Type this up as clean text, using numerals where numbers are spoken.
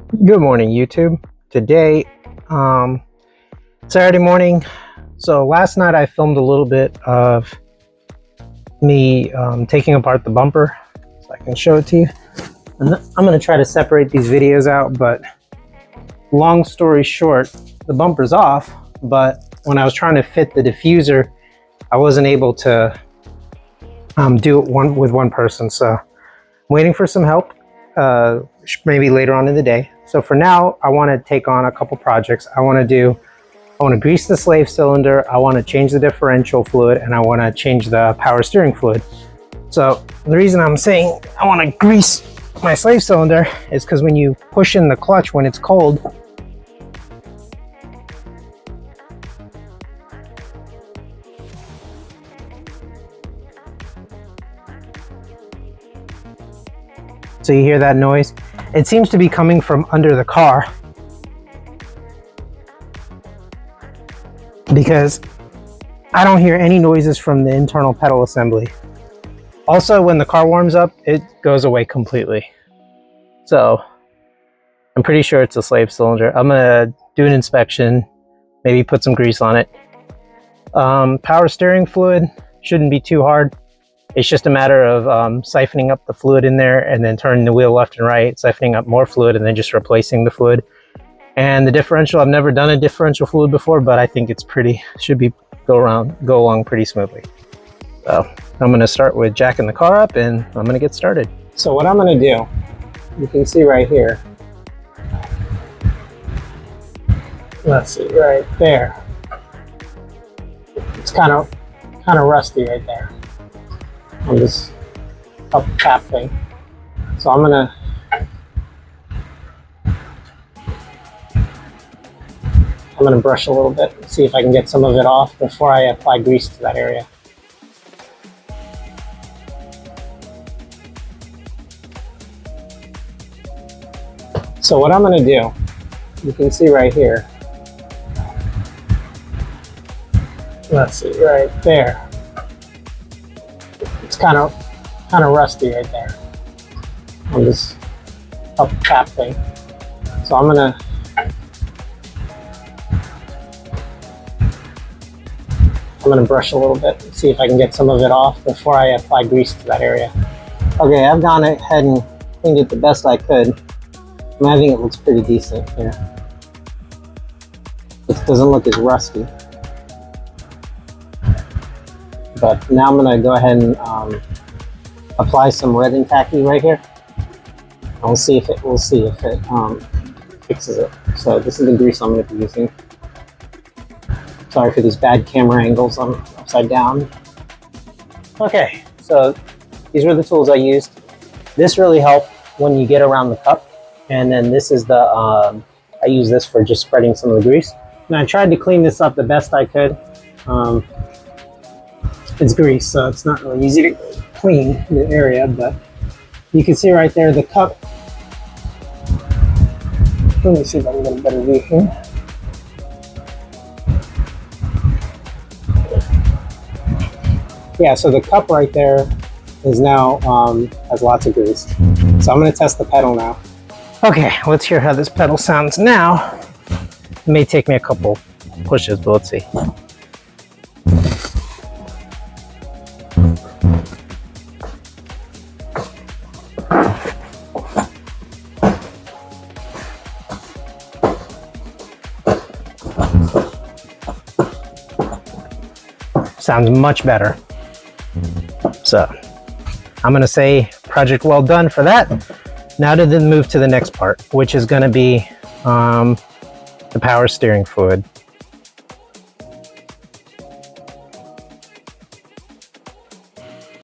Good morning, YouTube. Today, Saturday morning. So last night I filmed a little bit of me taking apart the bumper, so I can show it to you. And I'm going to try to separate these videos out, but long story short, the bumper's off, but when I was trying to fit the diffuser, I wasn't able to do it with one person. So I'm waiting for some help, maybe later on in the day. So for now, I want to take on a couple projects. I want to grease the slave cylinder, I want to change the differential fluid, and I want to change the power steering fluid. So the reason I'm saying I want to grease my slave cylinder is because when you push in the clutch when it's cold, so you hear that noise? It seems to be coming from under the car, because I don't hear any noises from the internal pedal assembly. Also, when the car warms up, it goes away completely. So I'm pretty sure it's a slave cylinder. I'm gonna do an inspection, maybe put some grease on it. Power steering fluid shouldn't be too hard. It's just a matter of siphoning up the fluid in there and then turning the wheel left and right, siphoning up more fluid and then just replacing the fluid. And the differential, I've never done a differential fluid before, but I think it's should go along pretty smoothly. So I'm gonna start with jacking the car up and I'm gonna get started. So what I'm gonna do, you can see right here. Let's see, right there. It's kind of rusty right there on this up cap thing. So I'm gonna brush a little bit, see if I can get some of it off before I apply grease to that area. So what I'm gonna do, you can see right here. Let's see, right there. It's kind of rusty right there on this up cap thing. So I'm gonna brush a little bit, see if I can get some of it off before I apply grease to that area. Okay, I've gone ahead and cleaned it the best I could. I think it looks pretty decent here. It doesn't look as rusty. But now I'm gonna go ahead and apply some Red N Tacky right here. And we'll see if it fixes it. So this is the grease I'm gonna be using. Sorry for these bad camera angles, I'm upside down. Okay, so these were the tools I used. This really helped when you get around the cup. And then this is I use this for just spreading some of the grease. And I tried to clean this up the best I could. It's grease, so it's not really easy to clean the area, but you can see right there the cup. Let me see if I can get a better view here. Yeah, so the cup right there is now has lots of grease. So I'm going to test the pedal now. Okay, let's hear how this pedal sounds now. It may take me a couple pushes, but let's see. Sounds much better. So I'm gonna say project well done for that. Now to then move to the next part, which is gonna be the power steering fluid.